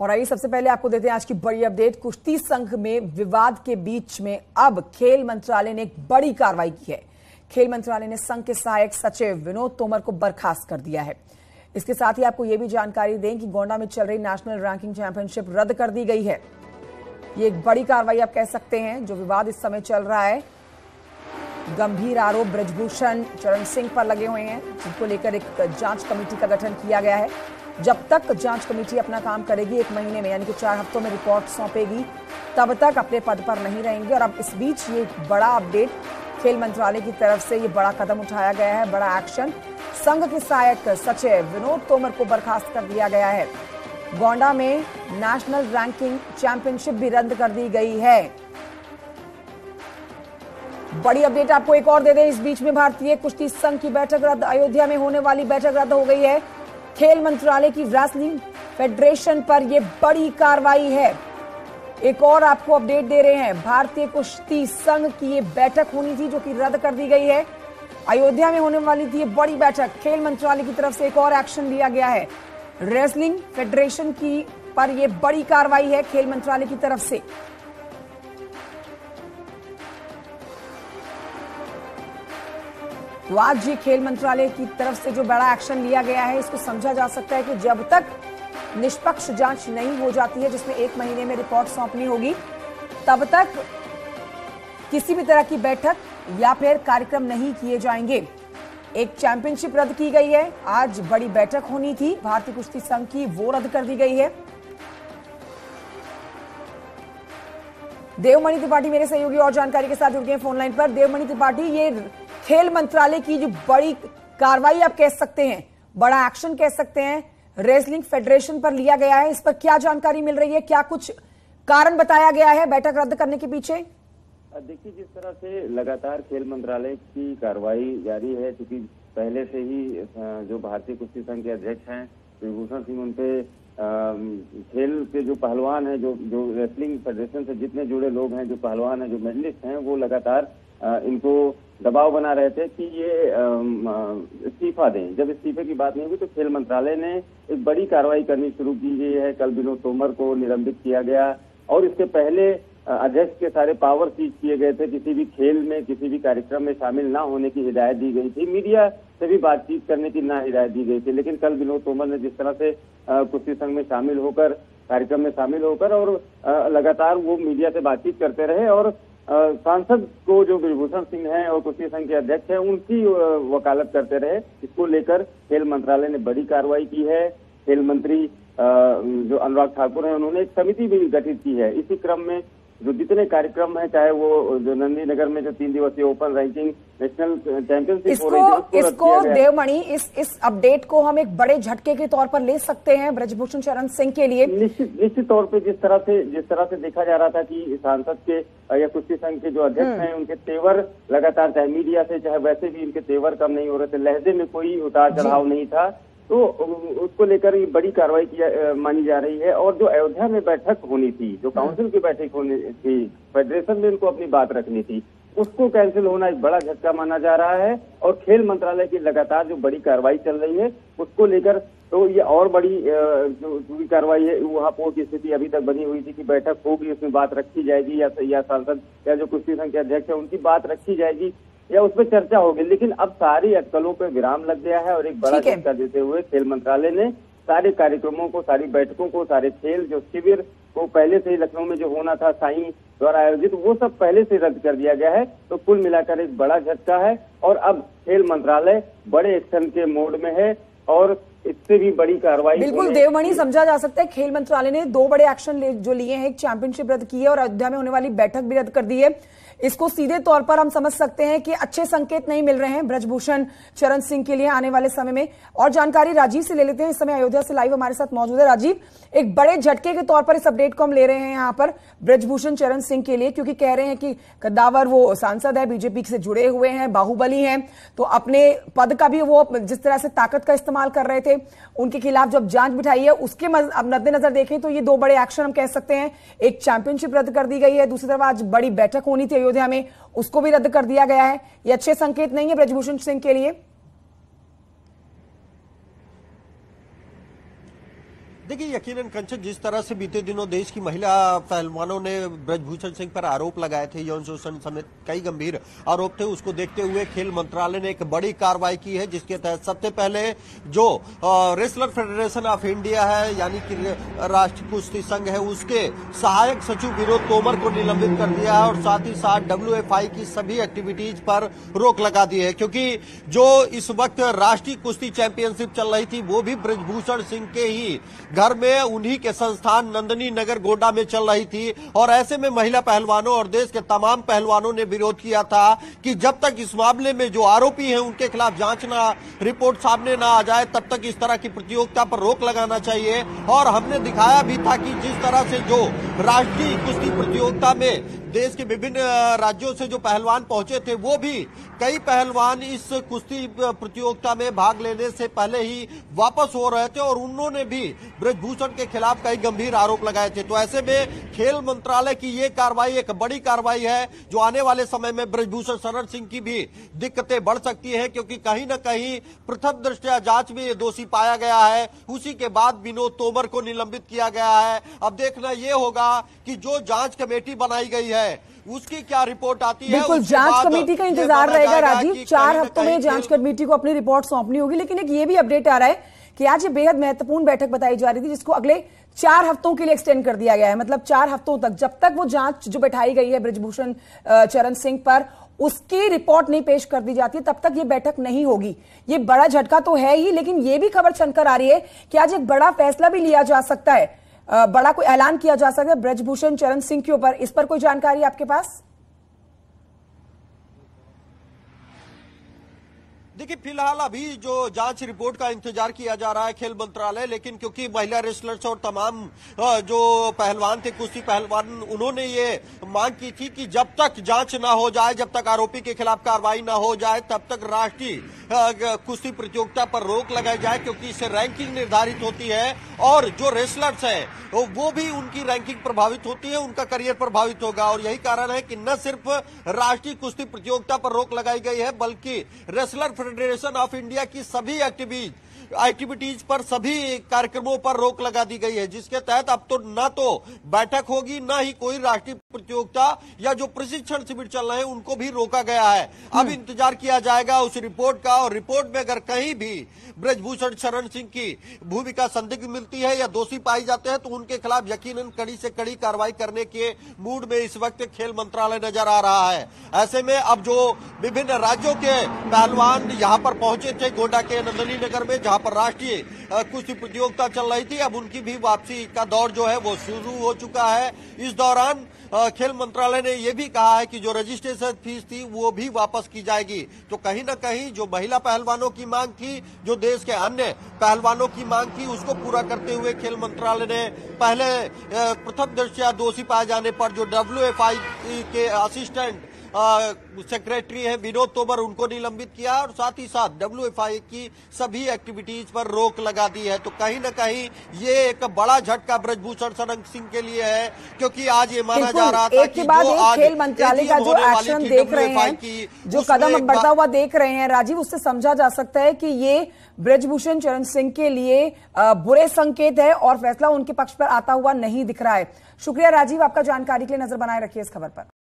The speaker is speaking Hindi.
और आइए सबसे पहले आपको देते हैं आज की बड़ी अपडेट। कुश्ती संघ में विवाद के बीच में अब खेल मंत्रालय ने एक बड़ी कार्रवाई की है। खेल मंत्रालय ने संघ के सहायक सचिव विनोद तोमर को बर्खास्त कर दिया है। इसके साथ ही आपको यह भी जानकारी दें कि गोंडा में चल रही नेशनल रैंकिंग चैंपियनशिप रद्द कर दी गई है। ये एक बड़ी कार्रवाई आप कह सकते हैं। जो विवाद इस समय चल रहा है, गंभीर आरोप ब्रजभूषण चरण सिंह पर लगे हुए हैं, जिनको लेकर एक जांच कमेटी का गठन किया गया है। जब तक जांच कमेटी अपना काम करेगी, 1 महीने में यानी कि 4 हफ्तों में रिपोर्ट सौंपेगी, तब तक अपने पद पर नहीं रहेंगे। और अब इस बीच ये बड़ा अपडेट खेल मंत्रालय की तरफ से ये बड़ा कदम उठाया गया है, बड़ा एक्शन। संघ के सहायक सचिव विनोद तोमर को बर्खास्त कर दिया गया है। गोंडा में नेशनल रैंकिंग चैंपियनशिप भी रद्द कर दी गई है। बड़ी अपडेट आपको एक और दे दें, इस बीच में भारतीय कुश्ती संघ की बैठक रद्द। अयोध्या में होने वाली बैठक रद्द हो गई है। खेल मंत्रालय की रेसलिंग फेडरेशन पर यह बड़ी कार्रवाई है। एक और आपको अपडेट दे रहे हैं, भारतीय कुश्ती संघ की ये बैठक होनी थी जो कि रद्द कर दी गई है। अयोध्या में होने वाली थी ये बड़ी बैठक। खेल मंत्रालय की तरफ से एक और एक्शन लिया गया है। रेसलिंग फेडरेशन की पर यह बड़ी कार्रवाई है खेल मंत्रालय की तरफ से। तो आज ये खेल मंत्रालय की तरफ से जो बड़ा एक्शन लिया गया है, इसको समझा जा सकता है कि जब तक निष्पक्ष जांच नहीं हो जाती है, जिसमें 1 महीने में रिपोर्ट सौंपनी होगी, तब तक किसी भी तरह की बैठक या फिर कार्यक्रम नहीं किए जाएंगे। एक चैंपियनशिप रद्द की गई है। आज बड़ी बैठक होनी थी भारतीय कुश्ती संघ की, वो रद्द कर दी गई है। देवमणि त्रिपाठी मेरे सहयोगी और जानकारी के साथ जुड़ गए फोन लाइन पर। देवमणि त्रिपाठी, ये खेल मंत्रालय की जो बड़ी कार्रवाई आप कह सकते हैं, बड़ा एक्शन कह सकते हैं, रेसलिंग फेडरेशन पर लिया गया है, इस पर क्या जानकारी मिल रही है? क्या कुछ कारण बताया गया है बैठक रद्द करने के पीछे? देखिए, जिस तरह से लगातार खेल मंत्रालय की कार्रवाई जारी है, क्योंकि पहले से ही जो भारतीय कुश्ती संघ के अध्यक्ष हैं ब्रजभूषण सिंह, उनपे खेल के जो पहलवान हैं, जो रेसलिंग फेडरेशन से जितने जुड़े लोग हैं, जो पहलवान हैं, जो मेडलिस्ट हैं, वो लगातार इनको दबाव बना रहे थे कि ये इस्तीफा दें। जब इस्तीफे की बात नहीं हुई तो खेल मंत्रालय ने एक बड़ी कार्रवाई करनी शुरू की गई है। कल विनोद तोमर को निलंबित किया गया और इसके पहले अध्यक्ष के सारे पावर सीज किए गए थे। किसी भी खेल में, किसी भी कार्यक्रम में शामिल ना होने की हिदायत दी गई थी। मीडिया से भी बातचीत करने की ना हिदायत दी गई थी। लेकिन कल विनोद तोमर ने जिस तरह से कुश्ती संघ में शामिल होकर, कार्यक्रम में शामिल होकर और लगातार वो मीडिया से बातचीत करते रहे और सांसद को, जो ब्रजभूषण सिंह हैं और कुश्ती संघ के अध्यक्ष हैं, उनकी वकालत करते रहे। इसको लेकर खेल मंत्रालय ने बड़ी कार्रवाई की है। खेल मंत्री जो अनुराग ठाकुर हैं, उन्होंने एक समिति भी गठित की है। इसी क्रम में जो जितने कार्यक्रम है, चाहे वो जो नंदी नगर में जो 3 दिवसीय ओपन रैंकिंग नेशनल चैंपियनशिप हो रही थी, इसको देवमणि, इस अपडेट को हम एक बड़े झटके के तौर पर ले सकते हैं ब्रजभूषण चरण सिंह के लिए। निश्चित तौर पे जिस तरह से देखा जा रहा था कि सांसद के या कुश्ती संघ के जो अध्यक्ष हैं, उनके तेवर लगातार, चाहे मीडिया से चाहे वैसे भी, इनके तेवर कम नहीं हो रहे थे, लहजे में कोई उतार चढ़ाव नहीं था, तो उसको लेकर ये बड़ी कार्रवाई मानी जा रही है। और जो अयोध्या में बैठक होनी थी, जो काउंसिल की बैठक होनी थी, फेडरेशन में उनको अपनी बात रखनी थी, उसको कैंसिल होना एक बड़ा झटका माना जा रहा है। और खेल मंत्रालय की लगातार जो बड़ी कार्रवाई चल रही है, उसको लेकर तो ये और बड़ी जो कार्रवाई है। वहाँ पोल की स्थिति अभी तक बनी हुई थी कि बैठक होगी, उसमें बात रखी जाएगी, या सांसद या जो कुश्ती संघ के अध्यक्ष है उनकी बात रखी जाएगी या उस पर चर्चा होगी। लेकिन अब सारी अटकलों पे विराम लग गया है और एक बड़ा झटका देते हुए खेल मंत्रालय ने सारे कार्यक्रमों को, सारी बैठकों को, सारे खेल, जो शिविर को पहले से ही लखनऊ में जो होना था साईं द्वारा आयोजित, वो सब पहले से रद्द कर दिया गया है। तो कुल मिलाकर एक बड़ा झटका है और अब खेल मंत्रालय बड़े एक्शन के मोड में है और इससे भी बड़ी कार्रवाई। बिल्कुल देवमणि, समझा जा सकता है खेल मंत्रालय ने 2 बड़े एक्शन जो लिए हैं। एक चैंपियनशिप रद्द की है और अयोध्या में होने वाली बैठक भी रद्द कर दी है। इसको सीधे तौर पर हम समझ सकते हैं कि अच्छे संकेत नहीं मिल रहे हैं ब्रजभूषण चरण सिंह के लिए आने वाले समय में। और जानकारी राजीव से ले लेते हैं, इस समय अयोध्या से लाइव हमारे साथ मौजूद है। राजीव, एक बड़े झटके के तौर पर इस अपडेट को हम ले रहे हैं यहाँ पर ब्रजभूषण चरण सिंह के लिए, क्योंकि कह रहे हैं कि कद्दावर वो सांसद है, बीजेपी से जुड़े हुए हैं, बाहुबली हैं, तो अपने पद का भी वो जिस तरह से ताकत का इस्तेमाल कर रहे थे, उनके खिलाफ जब जांच बिठाई है, उसके मद्देनजर देखें तो ये 2 बड़े एक्शन हम कह सकते हैं। एक चैंपियनशिप रद्द कर दी गई है, दूसरी तरफ आज बड़ी बैठक होनी थी अयोध्या में, उसको भी रद्द कर दिया गया है। ये अच्छे संकेत नहीं है ब्रजभूषण सिंह के लिए? देखिए, यकीनन कंचन, जिस तरह से बीते दिनों देश की महिला पहलवानों ने ब्रजभूषण सिंह पर आरोप लगाए थे, यौन शोषण समेत कई गंभीर आरोप थे, उसको देखते हुए खेल मंत्रालय ने एक बड़ी कार्रवाई की है, जिसके तहत सबसे पहले जो रेसलर फेडरेशन ऑफ इंडिया है, यानी कि राष्ट्रीय कुश्ती संघ है, उसके सहायक सचिव विनोद तोमर को निलंबित कर दिया है और साथ ही साथ WFI की सभी एक्टिविटीज पर रोक लगा दी है, क्योंकि जो इस वक्त राष्ट्रीय कुश्ती चैंपियनशिप चल रही थी वो भी ब्रजभूषण सिंह के ही घर में, उन्हीं के संस्थान नंदनी नगर गोड्डा में चल रही थी। और ऐसे में महिला पहलवानों और देश के तमाम पहलवानों ने विरोध किया था कि जब तक इस मामले में जो आरोपी हैं उनके खिलाफ जांच रिपोर्ट सामने ना आ जाए, तब तक इस तरह की प्रतियोगिता पर रोक लगाना चाहिए। और हमने दिखाया भी था कि जिस तरह से जो राष्ट्रीय कुश्ती प्रतियोगिता में देश के विभिन्न राज्यों से जो पहलवान पहुंचे थे, वो भी कई पहलवान इस कुश्ती प्रतियोगिता में भाग लेने से पहले ही वापस हो रहे थे और उन्होंने भी ब्रजभूषण के खिलाफ कई गंभीर आरोप लगाए थे। तो ऐसे में खेल मंत्रालय की ये कार्रवाई एक बड़ी कार्रवाई है, जो आने वाले समय में ब्रजभूषण शरण सिंह की भी दिक्कतें बढ़ सकती है, क्योंकि कहीं न कहीं प्रथम दृष्टया जांच में ये दोषी पाया गया है। उसी के बाद विनोद तोमर को निलंबित किया गया है। अब देखना ये होगा कि जो जांच कमेटी बनाई गई है उसकी क्या रिपोर्ट आती है। बिल्कुल, जांच कमेटी का इंतजार रहेगा राजीव। 4 हफ्तों में जांच कमेटी को अपनी रिपोर्ट सौंपनी होगी। लेकिन एक ये भी अपडेट आ रहा है कि आज ये बेहद महत्वपूर्ण बैठक बताई जा रही थी, जिसको अगले 4 हफ्तों के लिए एक्सटेंड कर दिया गया है। मतलब 4 हफ्तों तक, जब तक वो जांच जो बैठाई गई है ब्रजभूषण चरण सिंह पर, उसकी रिपोर्ट नहीं पेश कर दी जाती, तब तक ये बैठक नहीं होगी। ये बड़ा झटका तो है ही, लेकिन ये भी खबर छनकर आ रही है कि आज एक बड़ा फैसला भी लिया जा सकता है, बड़ा कोई ऐलान किया जा सकता है ब्रजभूषण चरण सिंह के ऊपर। इस पर कोई जानकारी आपके पास? देखिए, फिलहाल अभी जो जांच रिपोर्ट का इंतजार किया जा रहा है खेल मंत्रालय, लेकिन क्योंकि महिला रेसलर्स और तमाम जो पहलवान थे, कुश्ती पहलवान, उन्होंने ये मांग की थी कि जब तक जांच ना हो जाए, जब तक आरोपी के खिलाफ कार्रवाई ना हो जाए, तब तक राष्ट्रीय कुश्ती प्रतियोगिता पर रोक लगाई जाए, क्योंकि इससे रैंकिंग निर्धारित होती है और जो रेसलर्स है वो भी, उनकी रैंकिंग प्रभावित होती है, उनका करियर प्रभावित होगा। और यही कारण है कि न सिर्फ राष्ट्रीय कुश्ती प्रतियोगिता पर रोक लगाई गई है, बल्कि रेसलर फेडरेशन ऑफ इंडिया की सभी एक्टिविटीज पर, सभी कार्यक्रमों पर रोक लगा दी गई है, जिसके तहत अब तो ना तो बैठक होगी, ना ही कोई राष्ट्रीय प्रतियोगिता या जो प्रशिक्षण शिविर चल रहे हैं उनको भी रोका गया है। अब इंतजार किया जाएगा उस रिपोर्ट का, और रिपोर्ट में अगर कहीं भी ब्रजभूषण शरण सिंह की भूमिका संदिग्ध मिलती है या दोषी पाई जाते हैं, तो उनके खिलाफ यकीनन कड़ी से कड़ी कार्रवाई करने के मूड में इस वक्त खेल मंत्रालय नजर आ रहा है। ऐसे में अब जो विभिन्न राज्यों के पहलवान यहाँ पर पहुंचे थे, गोड्डा के नंदनी नगर में, जहां पर राष्ट्रीय कुश्ती प्रतियोगिता चल रही थी, अब उनकी भी वापसी का दौर जो है वो शुरू हो चुका है। इस दौरान खेल मंत्रालय ने यह भी कहा है कि जो रजिस्ट्रेशन फीस थी वो भी वापस की जाएगी। तो कहीं ना कहीं जो महिला पहलवानों की मांग थी, जो देश के अन्य पहलवानों की मांग थी, उसको पूरा करते हुए खेल मंत्रालय ने पहले प्रथम दृष्टया दोषी पाए जाने पर जो WFI के असिस्टेंट सेक्रेटरी है विनोद तोमर, उनको निलंबित किया और साथ ही साथ WFI की सभी एक्टिविटीज पर रोक लगा दी है। तो कहीं ना कहीं ये एक बड़ा झटका ब्रजभूषण शरण सिंह के लिए है, क्योंकि आज ये माना जा रहा था कि जो आज खेल मंत्रालय का जो एक्शन देख रहे हैं, जो कदम बढ़ता हुआ देख रहे हैं राजीव, उससे समझा जा सकता है कि ये ब्रजभूषण चरण सिंह के लिए बुरे संकेत है और फैसला उनके पक्ष पर आता हुआ नहीं दिख रहा है। शुक्रिया राजीव, आपका जानकारी के लिए। नजर बनाए रखिए इस खबर पर।